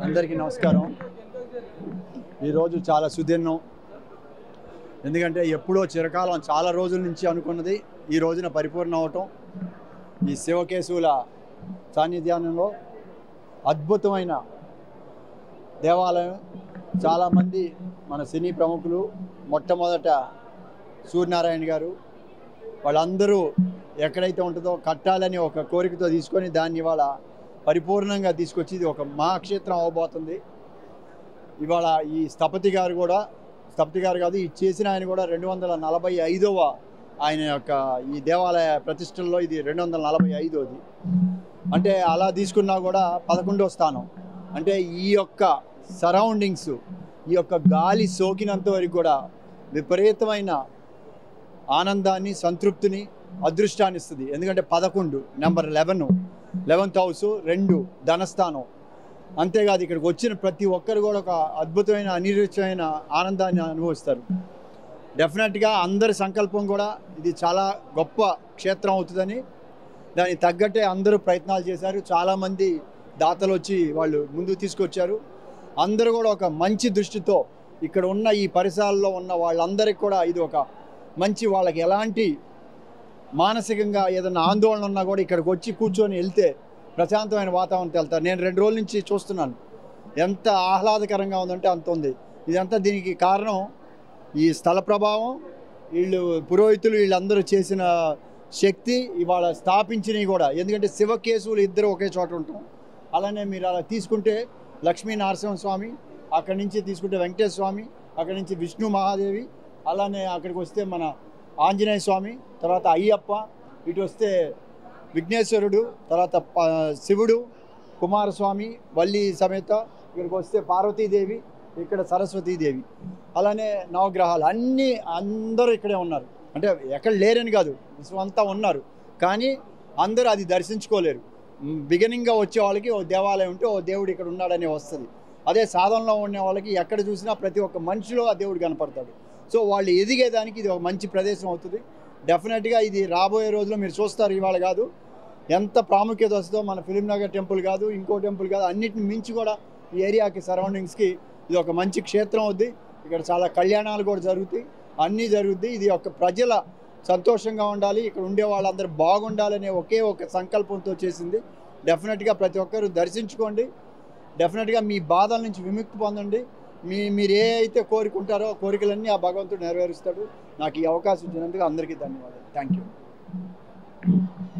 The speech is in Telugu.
అందరికీ నమస్కారం. ఈరోజు చాలా సుదినం. ఎందుకంటే ఎప్పుడో చిరకాలం చాలా రోజుల నుంచి అనుకున్నది ఈ రోజున పరిపూర్ణ అవటం. ఈ శివకేశవుల సాన్నిధ్యంలో అద్భుతమైన దేవాలయం. చాలామంది మన సినీ ప్రముఖులు, మొట్టమొదట సూర్యనారాయణ గారు, వాళ్ళందరూ ఎక్కడైతే ఉంటుందో కట్టాలని ఒక కోరికతో తీసుకొని దాన్ని ఇవాళ పరిపూర్ణంగా తీసుకొచ్చి ఇది ఒక మహాక్షేత్రం అవబోతుంది. ఇవాళ ఈ స్థపతి గారు కాదు, ఈ చేసిన ఆయన కూడా 245వ ఆయన యొక్క ఈ దేవాలయ ప్రతిష్టల్లో ఇది 245వది. అంటే అలా తీసుకున్నా కూడా 11వ స్థానం. అంటే ఈ యొక్క సరౌండింగ్స్, ఈ యొక్క గాలి సోకినంత వరకు కూడా విపరీతమైన ఆనందాన్ని, సంతృప్తిని, అదృష్టాన్ని ఇస్తుంది. ఎందుకంటే 11 నెంబర్ 11th హౌస్, 2 ధనస్థానం. అంతేకాదు ఇక్కడికి వచ్చిన ప్రతి ఒక్కరు కూడా ఒక అద్భుతమైన అనిరీక్షమైన ఆనందాన్ని అనుభవిస్తారు. డెఫినెట్గా అందరి సంకల్పం కూడా ఇది చాలా గొప్ప క్షేత్రం అవుతుందని, దానికి తగ్గట్టే అందరూ ప్రయత్నాలు చేశారు. చాలామంది దాతలు వచ్చి వాళ్ళు ముందుకు తీసుకొచ్చారు. అందరూ కూడా ఒక మంచి దృష్టితో ఇక్కడ ఉన్న ఈ పరిసరాల్లో ఉన్న వాళ్ళందరికీ కూడా ఇది ఒక మంచి, వాళ్ళకి ఎలాంటి మానసికంగా ఏదైనా ఆందోళన ఉన్నా కూడా ఇక్కడికి వచ్చి కూర్చొని వెళ్తే ప్రశాంతమైన వాతావరణంతో వెళ్తారు. నేను 2 రోజుల నుంచి చూస్తున్నాను, ఎంత ఆహ్లాదకరంగా ఉందంటే అంత ఉంది. ఇదంతా దీనికి కారణం ఈ స్థల ప్రభావం, వీళ్ళు పురోహితులు వీళ్ళందరూ చేసిన శక్తి, ఇవాళ స్థాపించినవి కూడా. ఎందుకంటే శివకేశవులు ఇద్దరు ఒకే చోట ఉంటాం. అలానే మీరు అలా తీసుకుంటే లక్ష్మీ నరసింహస్వామి, అక్కడి నుంచి తీసుకుంటే వెంకటేశ్వర స్వామి, అక్కడి నుంచి విష్ణు మహాదేవి, అలానే అక్కడికి వస్తే మన ఆంజనేయ స్వామి, తర్వాత అయ్యప్ప, ఇటు వస్తే విఘ్నేశ్వరుడు, తర్వాత శివుడు, కుమారస్వామి, వల్లి సమేత, ఇక్కడికి వస్తే పార్వతీదేవి, ఇక్కడ సరస్వతీదేవి, అలానే నవగ్రహాలు అన్నీ అందరూ ఇక్కడే ఉన్నారు. అంటే ఎక్కడ లేరని కాదు, విశ్వం అంతా ఉన్నారు. కానీ అందరూ అది దర్శించుకోలేరు. బిగినింగ్గా వచ్చే వాళ్ళకి ఓ దేవాలయం ఉంటే ఓ దేవుడు ఇక్కడ ఉన్నాడనే వస్తుంది. అదే సాధనలో ఉండే వాళ్ళకి ఎక్కడ చూసినా ప్రతి ఒక్క మనిషిలో ఆ దేవుడు కనపడతాడు. సో వాళ్ళు ఎదిగేదానికి ఇది ఒక మంచి ప్రదేశం అవుతుంది. డెఫినెట్గా ఇది రాబోయే రోజుల్లో మీరు చూస్తారు. ఇవాళ కాదు, ఎంత ప్రాముఖ్యత వస్తుందో. మన ఫిలింనగర్ టెంపుల్ కాదు, ఇంకో టెంపుల్ కాదు, అన్నిటిని మించి కూడా ఈ ఏరియాకి సరౌండింగ్స్కి ఇది ఒక మంచి క్షేత్రం అవుద్ది. ఇక్కడ చాలా కళ్యాణాలు కూడా జరుగుతాయి, అన్నీ జరుగుద్ది. ఇది ఒక ప్రజల సంతోషంగా ఉండాలి, ఇక్కడ ఉండే వాళ్ళందరూ బాగుండాలనే ఒకే ఒక సంకల్పంతో చేసింది. డెఫినెట్గా ప్రతి ఒక్కరు దర్శించుకోండి. డెఫినెట్గా మీ బాధల నుంచి విముక్తి పొందండి. మీరు ఏ అయితే కోరుకుంటారో ఆ కోరికలన్నీ ఆ భగవంతుడు నెరవేరుస్తాడు. నాకు ఈ అవకాశం ఇచ్చినందుకు అందరికీ ధన్యవాదాలు. Thank you.